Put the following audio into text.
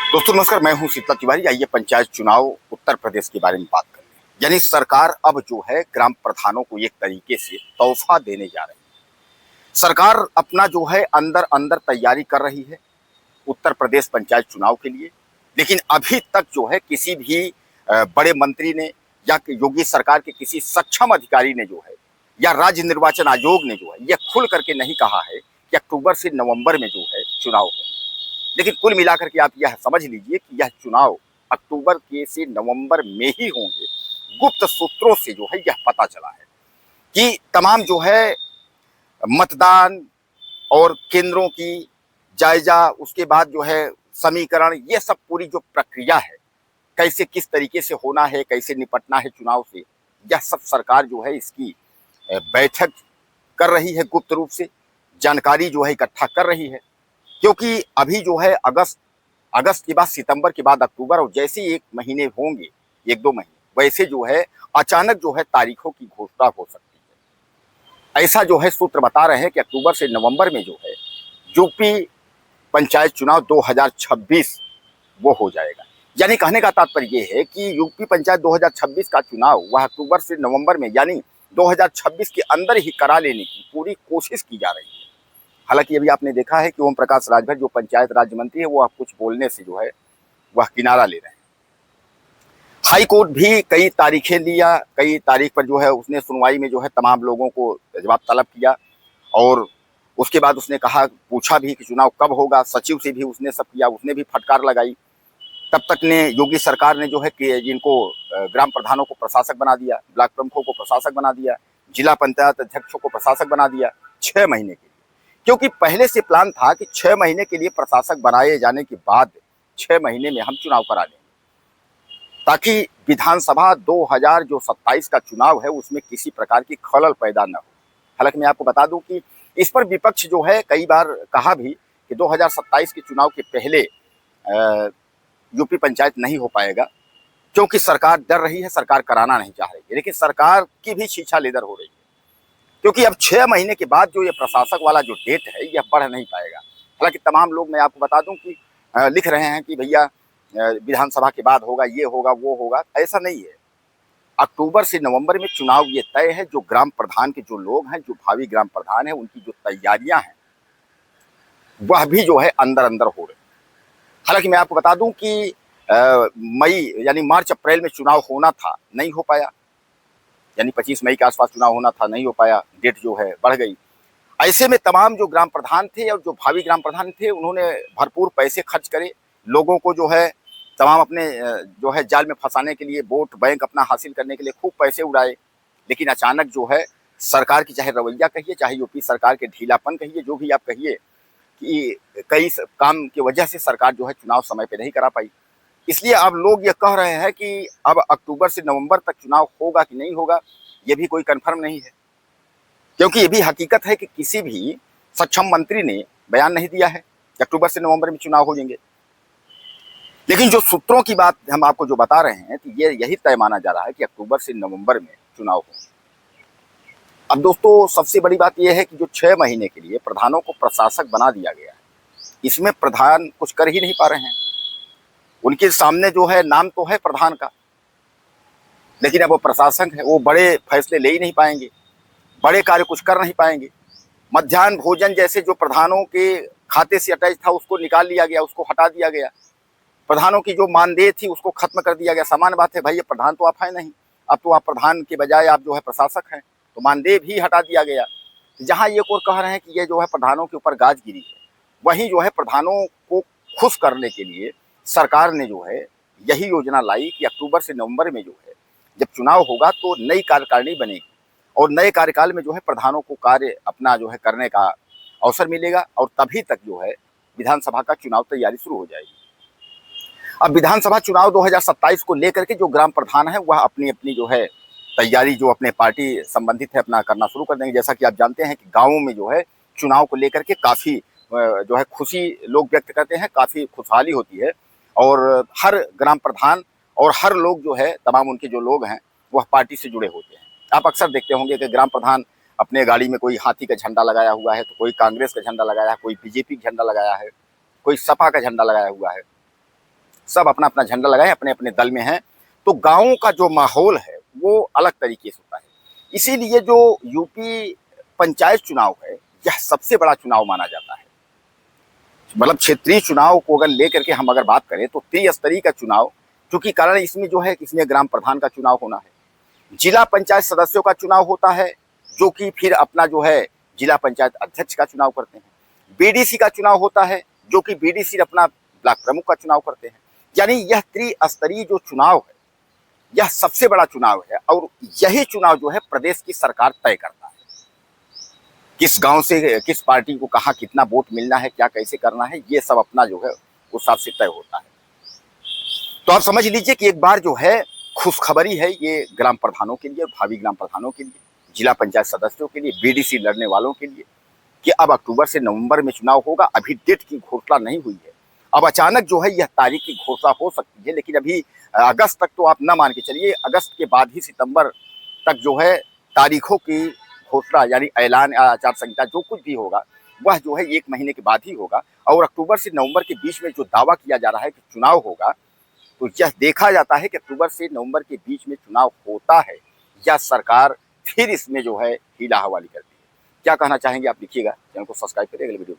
दोस्तों नमस्कार, मैं हूं शीतल तिवारी। आइए पंचायत चुनाव उत्तर प्रदेश के बारे में बात करते हैं। यानी सरकार अब जो है ग्राम प्रधानों को एक तरीके से तोहफा देने जा रही है। सरकार अपना जो है अंदर अंदर तैयारी कर रही है उत्तर प्रदेश पंचायत चुनाव के लिए। लेकिन अभी तक जो है किसी भी बड़े मंत्री ने या योगी सरकार के किसी सक्षम अधिकारी ने जो है या राज्य निर्वाचन आयोग ने जो है यह खुल करके नहीं कहा है कि अक्टूबर से नवंबर में जो है चुनाव हो। लेकिन कुल मिलाकर के आप यह समझ लीजिए कि यह चुनाव अक्टूबर के से नवंबर में ही होंगे। गुप्त सूत्रों से जो है यह पता चला है कि तमाम जो है मतदान और केंद्रों की जायजा, उसके बाद जो है समीकरण, ये सब पूरी जो प्रक्रिया है, कैसे किस तरीके से होना है, कैसे निपटना है चुनाव से, यह सब सरकार जो है इसकी बैठक कर रही है। गुप्त रूप से जानकारी जो है इकट्ठा कर रही है। क्योंकि अभी जो है अगस्त के बाद सितंबर के बाद अक्टूबर, और जैसे एक महीने होंगे, एक दो महीने, वैसे जो है अचानक जो है तारीखों की घोषणा हो सकती है। ऐसा जो है सूत्र बता रहे हैं कि अक्टूबर से नवंबर में जो है यूपी पंचायत चुनाव 2026 वो हो जाएगा। यानी कहने का तात्पर्य ये है कि यूपी पंचायत 2026 का चुनाव वह अक्टूबर से नवंबर में यानी 2026 के अंदर ही करा लेने की पूरी कोशिश की जा रही है। हालांकि अभी आपने देखा है कि ओम प्रकाश राजभर जो पंचायत राज्य मंत्री है वो अब कुछ बोलने से जो है वह किनारा ले रहे हैं। हाई कोर्ट भी कई तारीखें दिया, कई तारीख पर जो है उसने सुनवाई में जो है तमाम लोगों को जवाब तलब किया, और उसके बाद उसने कहा, पूछा भी कि चुनाव कब होगा। सचिव से भी उसने सब किया, उसने भी फटकार लगाई। तब तक ने योगी सरकार ने जो है कि जिनको ग्राम प्रधानों को प्रशासक बना दिया, ब्लॉक प्रमुखों को प्रशासक बना दिया, जिला पंचायत अध्यक्षों को प्रशासक बना दिया 6 महीने के लिए। क्योंकि पहले से प्लान था कि 6 महीने के लिए प्रशासक बनाए जाने के बाद 6 महीने में हम चुनाव करा लेंगे, ताकि विधानसभा 2027 का चुनाव है उसमें किसी प्रकार की खलल पैदा न हो। हालांकि मैं आपको बता दूं कि इस पर विपक्ष जो है कई बार कहा भी कि 2027 के चुनाव के पहले यूपी पंचायत नहीं हो पाएगा, क्योंकि सरकार डर रही है, सरकार कराना नहीं चाह रही है। लेकिन सरकार की भी छीछा लेदर हो रही है, क्योंकि अब 6 महीने के बाद जो ये प्रशासक वाला जो डेट है यह बढ़ नहीं पाएगा। हालांकि तमाम लोग, मैं आपको बता दूं कि लिख रहे हैं कि भैया विधानसभा के बाद होगा, ये होगा, वो होगा। ऐसा नहीं है। अक्टूबर से नवंबर में चुनाव ये तय है। जो ग्राम प्रधान के जो लोग हैं, जो भावी ग्राम प्रधान है, उनकी जो तैयारियां हैं वह भी जो है अंदर अंदर हो रही है। हालांकि मैं आपको बता दूं कि मई यानी मार्च अप्रैल में चुनाव होना था, नहीं हो पाया। यानी 25 मई के आसपास चुनाव होना था, नहीं हो पाया, डेट जो है बढ़ गई। ऐसे में तमाम जो ग्राम प्रधान थे और जो भावी ग्राम प्रधान थे, उन्होंने भरपूर पैसे खर्च करे, लोगों को जो है तमाम अपने जो है जाल में फंसाने के लिए, वोट बैंक अपना हासिल करने के लिए खूब पैसे उड़ाए। लेकिन अचानक जो है सरकार की, चाहे रवैया कहिए, चाहे यूपी सरकार के ढीलापन कहिए, जो भी आप कहिए, कि कई काम की वजह से सरकार जो है चुनाव समय पे नहीं करा पाई। इसलिए अब लोग ये कह रहे हैं कि अब अक्टूबर से नवंबर तक चुनाव होगा कि नहीं होगा, ये भी कोई कंफर्म नहीं है। क्योंकि ये भी हकीकत है कि किसी भी सक्षम मंत्री ने बयान नहीं दिया है कि अक्टूबर से नवंबर में चुनाव हो जाएंगे। लेकिन जो सूत्रों की बात हम आपको जो बता रहे हैं, तो ये यही तय माना जा रहा है कि अक्टूबर से नवंबर में चुनाव हो। अब दोस्तों सबसे बड़ी बात यह है कि जो 6 महीने के लिए प्रधानों को प्रशासक बना दिया गया है, इसमें प्रधान कुछ कर ही नहीं पा रहे हैं। उनके सामने जो है नाम तो है प्रधान का, लेकिन अब वो प्रशासक है, वो बड़े फैसले ले ही नहीं पाएंगे, बड़े कार्य कुछ कर नहीं पाएंगे। मध्याह्न भोजन जैसे जो प्रधानों के खाते से अटैच था उसको निकाल लिया गया, उसको हटा दिया गया। प्रधानों की जो मानदेय थी उसको खत्म कर दिया गया। सामान्य बात है भाई, ये प्रधान तो आप है नहीं, अब तो आप प्रधान के बजाय आप जो है प्रशासक हैं, तो मानदेय भी हटा दिया गया। जहाँ ये कोर कह रहे हैं कि ये जो है प्रधानों के ऊपर गाज गिरी है, वहीं जो है प्रधानों को खुश करने के लिए सरकार ने जो है यही योजना लाई कि अक्टूबर से नवंबर में जो है जब चुनाव होगा तो नई कार्यकारिणी बनेगी, और नए कार्यकाल में जो है प्रधानों को कार्य अपना जो है करने का अवसर मिलेगा, और तभी तक जो है विधानसभा का चुनाव तैयारी शुरू हो जाएगी। अब विधानसभा चुनाव 2027 को लेकर के जो ग्राम प्रधान है वह अपनी अपनी जो है तैयारी जो अपने पार्टी संबंधित है अपना करना शुरू कर देंगे। जैसा कि आप जानते हैं कि गाँवों में जो है चुनाव को लेकर के काफ़ी जो है खुशी लोग व्यक्त करते हैं, काफ़ी खुशहाली होती है, और हर ग्राम प्रधान और हर लोग जो है तमाम उनके जो लोग हैं वह पार्टी से जुड़े होते हैं। आप अक्सर देखते होंगे कि ग्राम प्रधान अपने गाड़ी में कोई हाथी का झंडा लगाया हुआ है, तो कोई कांग्रेस का झंडा लगाया है, कोई बीजेपी का झंडा लगाया है, कोई सपा का झंडा लगाया हुआ है। सब अपना अपना झंडा लगाए, अपने अपने दल में हैं, तो गाँव का जो माहौल है वो अलग तरीके से होता है। इसीलिए जो यूपी पंचायत चुनाव है, यह सबसे बड़ा चुनाव माना जाता है। मतलब क्षेत्रीय चुनाव को अगर लेकर के हम अगर बात करें तो त्रिस्तरीय का चुनाव, क्योंकि कारण इसमें जो है इसमें ग्राम प्रधान का चुनाव होना है, जिला पंचायत सदस्यों का चुनाव होता है, जो कि फिर अपना जो है जिला पंचायत अध्यक्ष का चुनाव करते हैं, बीडीसी का चुनाव होता है, जो कि बीडीसी अपना ब्लॉक प्रमुख का चुनाव करते हैं। यानी यह त्रिस्तरीय जो चुनाव है, यह सबसे बड़ा चुनाव है, और यही चुनाव जो है प्रदेश की सरकार तय करता है, किस गांव से किस पार्टी को कहाँ कितना वोट मिलना है, क्या कैसे करना है, ये सब अपना जो है उस हिसाब से तय होता है। तो आप समझ लीजिए कि एक बार जो है खुशखबरी है ये ग्राम प्रधानों के लिए, भावी ग्राम प्रधानों के लिए, जिला पंचायत सदस्यों के लिए, बीडीसी लड़ने वालों के लिए, कि अब अक्टूबर से नवंबर में चुनाव होगा। अभी डेट की घोषणा नहीं हुई है, अब अचानक जो है यह तारीख की घोषणा हो सकती है, लेकिन अभी अगस्त तक तो आप न मान के चलिए, अगस्त के बाद ही सितंबर तक जो है तारीखों की घोषणा, यानी ऐलान आचार संहिता जो कुछ भी होगा वह जो है 1 महीने के बाद ही होगा। और अक्टूबर से नवंबर के बीच में जो दावा किया जा रहा है कि चुनाव होगा, तो यह देखा जाता है कि अक्टूबर से नवंबर के बीच में चुनाव होता है या सरकार फिर इसमें जो है हीला हवाली करती है। क्या कहना चाहेंगे आप, लिखिएगा। चैनल को सब्सक्राइब करिए। अगले वीडियो